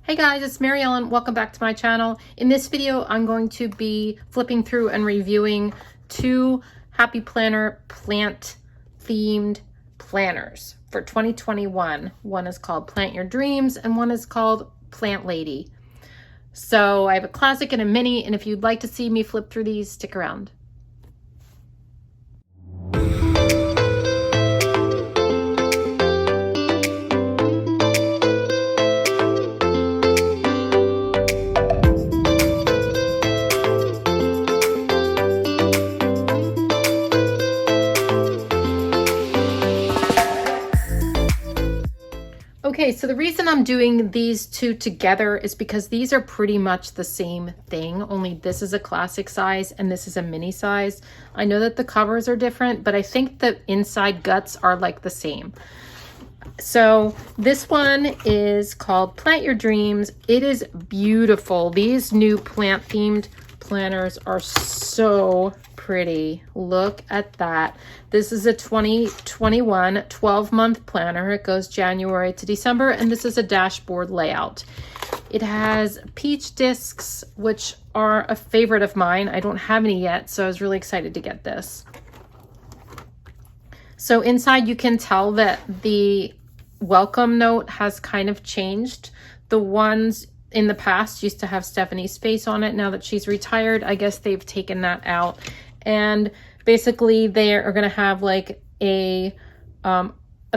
Hey guys, it's Mary Ellen. Welcome back to my channel. In this video, I'm going to be flipping through and reviewing two Happy Planner plant themed planners for 2021. One is called Plant Your Dreams and one is called Plant Lady. So I have a classic and a mini, and if you'd like to see me flip through these, stick around. Okay, so the reason I'm doing these two together is because these are pretty much the same thing, only this is a classic size and this is a mini size. I know that the covers are different, but I think the inside guts are like the same. So this one is called Plant Your Dreams. It is beautiful. These new plant themed planners are so pretty. Look at that. This is a 2021 12-month planner. It goes January to December, and this is a dashboard layout. It has peach discs, which are a favorite of mine. I don't have any yet, so I was really excited to get this. So inside you can tell that the welcome note has kind of changed. The ones in the past used to have Stephanie's face on it. Now that she's retired, I guess they've taken that out. And basically they are going to have like a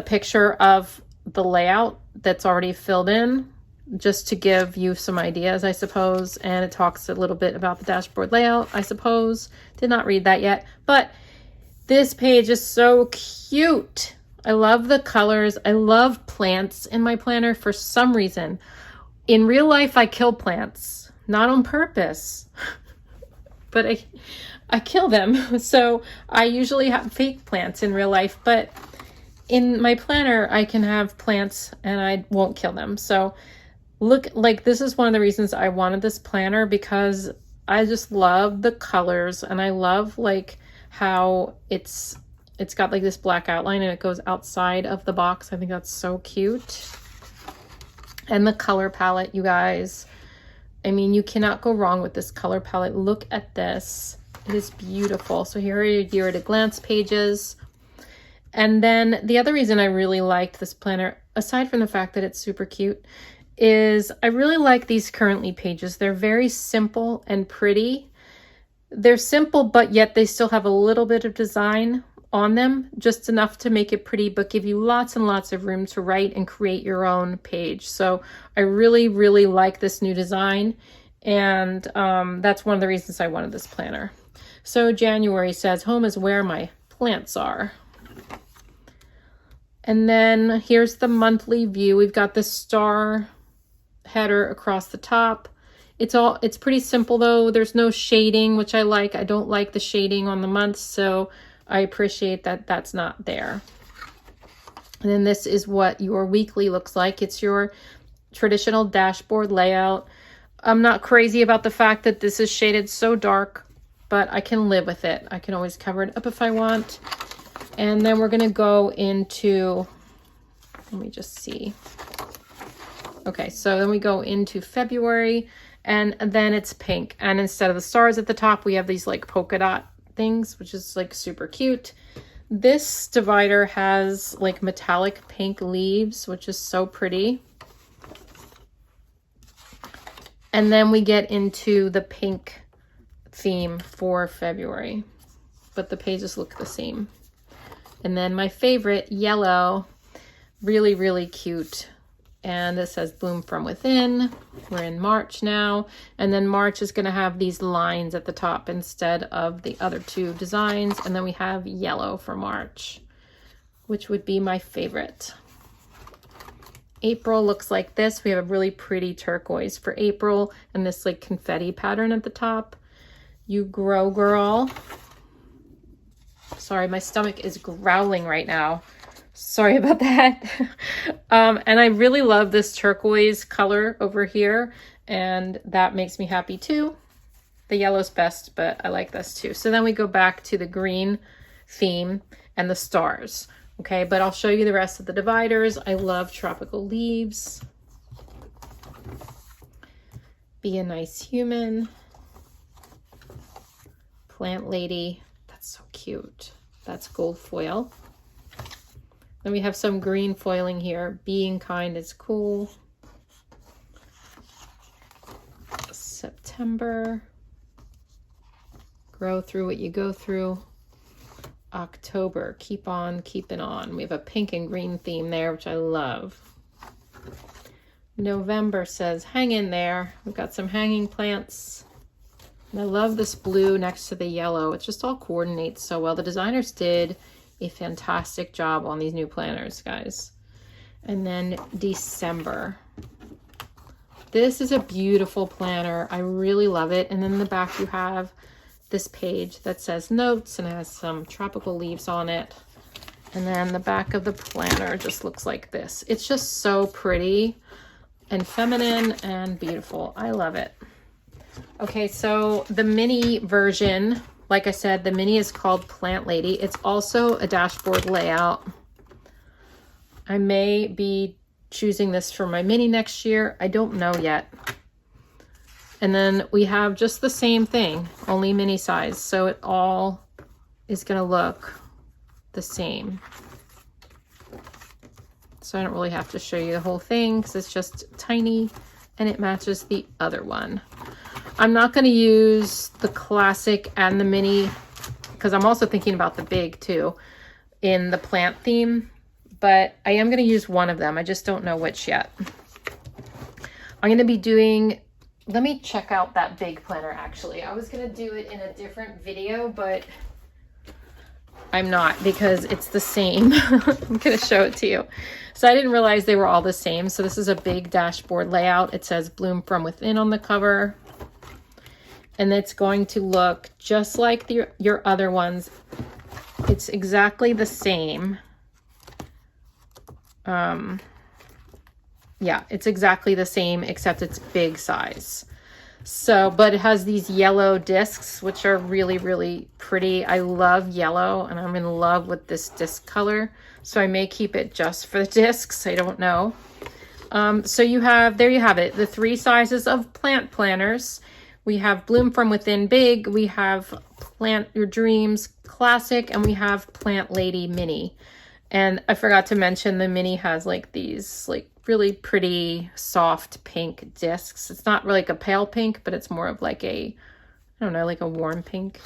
picture of the layout that's already filled in, just to give you some ideas, I suppose. And it talks a little bit about the dashboard layout, I suppose. Did not read that yet, but this page is so cute. I love the colors. I love plants in my planner for some reason. In real life, I kill plants, not on purpose, but I kill them. So I usually have fake plants in real life, but in my planner, I can have plants and I won't kill them. So look, like this is one of the reasons I wanted this planner, because I just love the colors and I love like how it's got like this black outline and it goes outside of the box. I think that's so cute. And the color palette, you guys, I mean, you cannot go wrong with this color palette. Look at this. It is beautiful. So here are your at-a-glance pages. And then the other reason I really liked this planner, aside from the fact that it's super cute, is I really like these currently pages. They're very simple and pretty. They're simple, but yet they still have a little bit of design on them, just enough to make it pretty, but give you lots and lots of room to write and create your own page. So I really, really like this new design. And that's one of the reasons I wanted this planner. So January says, home is where my plants are. And then here's the monthly view. We've got the star header across the top. It's pretty simple though. There's no shading, which I like. I don't like the shading on the months, so I appreciate that that's not there. And then this is what your weekly looks like. It's your traditional dashboard layout. I'm not crazy about the fact that this is shaded so dark, but I can live with it. I can always cover it up if I want. And then we're gonna go into, let me just see. Okay, so then we go into February, and then it's pink. And instead of the stars at the top, we have these like polka dot things, which is like super cute. This divider has like metallic pink leaves, which is so pretty. And then we get into the pink theme for February, but the pages look the same. And then my favorite, yellow, really, really cute. And this says Bloom from Within. We're in March now. And then March is going to have these lines at the top instead of the other two designs. And then we have yellow for March, which would be my favorite. April looks like this. We have a really pretty turquoise for April and this like confetti pattern at the top. You Grow Girl. Sorry, my stomach is growling right now. Sorry about that. And I really love this turquoise color over here, and that makes me happy too. The yellow's best, but I like this too. So then we go back to the green theme and the stars. Okay, but I'll show you the rest of the dividers. I love tropical leaves. Be a Nice Human. Plant Lady. That's so cute. That's gold foil. Then we have some green foiling here. Being Kind is cool. September. Grow Through What You Go Through. October. Keep On Keeping On. We have a pink and green theme there, which I love. November says hang in there. We've got some hanging plants. And I love this blue next to the yellow. It just all coordinates so well. The designers did a fantastic job on these new planners, guys. And then December. This is a beautiful planner. I really love it. And then in the back you have this page that says notes and has some tropical leaves on it. And then the back of the planner just looks like this. It's just so pretty and feminine and beautiful. I love it. Okay, so the mini version, like I said, the mini is called Plant Lady. It's also a dashboard layout. I may be choosing this for my mini next year. I don't know yet. And then we have just the same thing, only mini size. So it all is gonna look the same. So I don't really have to show you the whole thing because it's just tiny and it matches the other one. I'm not going to use the classic and the mini because I'm also thinking about the big too in the plant theme, but I am going to use one of them. I just don't know which yet. I'm going to be doing, let me check out that big planner actually. I was going to do it in a different video, but I'm not because it's the same. I'm going to show it to you. So I didn't realize they were all the same. So this is a big dashboard layout. It says Bloom From Within on the cover. And it's going to look just like your other ones. It's exactly the same. Yeah, it's exactly the same except it's big size. So, but it has these yellow discs, which are really, really pretty. I love yellow and I'm in love with this disc color. So I may keep it just for the discs. I don't know. So you have, there you have it. The 3 sizes of plant planners. We have Bloom From Within Big. We have Plant Your Dreams Classic. And we have Plant Lady Mini. And I forgot to mention the mini has like these like really pretty soft pink discs. It's not really like a pale pink, but it's more of like a, I don't know, like a warm pink.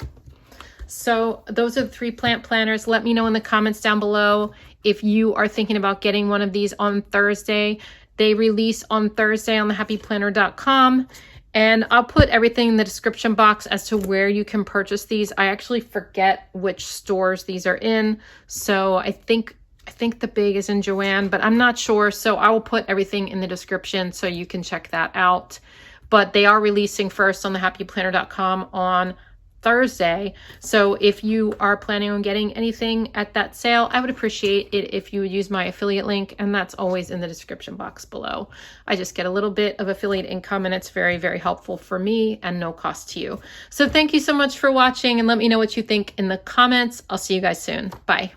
So those are the 3 plant planners. Let me know in the comments down below if you are thinking about getting one of these on Thursday. They release on Thursday on thehappyplanner.com. And I'll put everything in the description box as to where you can purchase these. I actually forget which stores these are in. So I think the big is in Joann, but I'm not sure. So I will put everything in the description so you can check that out. But they are releasing first on thehappyplanner.com on Thursday. So if you are planning on getting anything at that sale, I would appreciate it if you would use my affiliate link, and that's always in the description box below. I just get a little bit of affiliate income and it's very, very helpful for me and no cost to you. So thank you so much for watching and let me know what you think in the comments. I'll see you guys soon. Bye.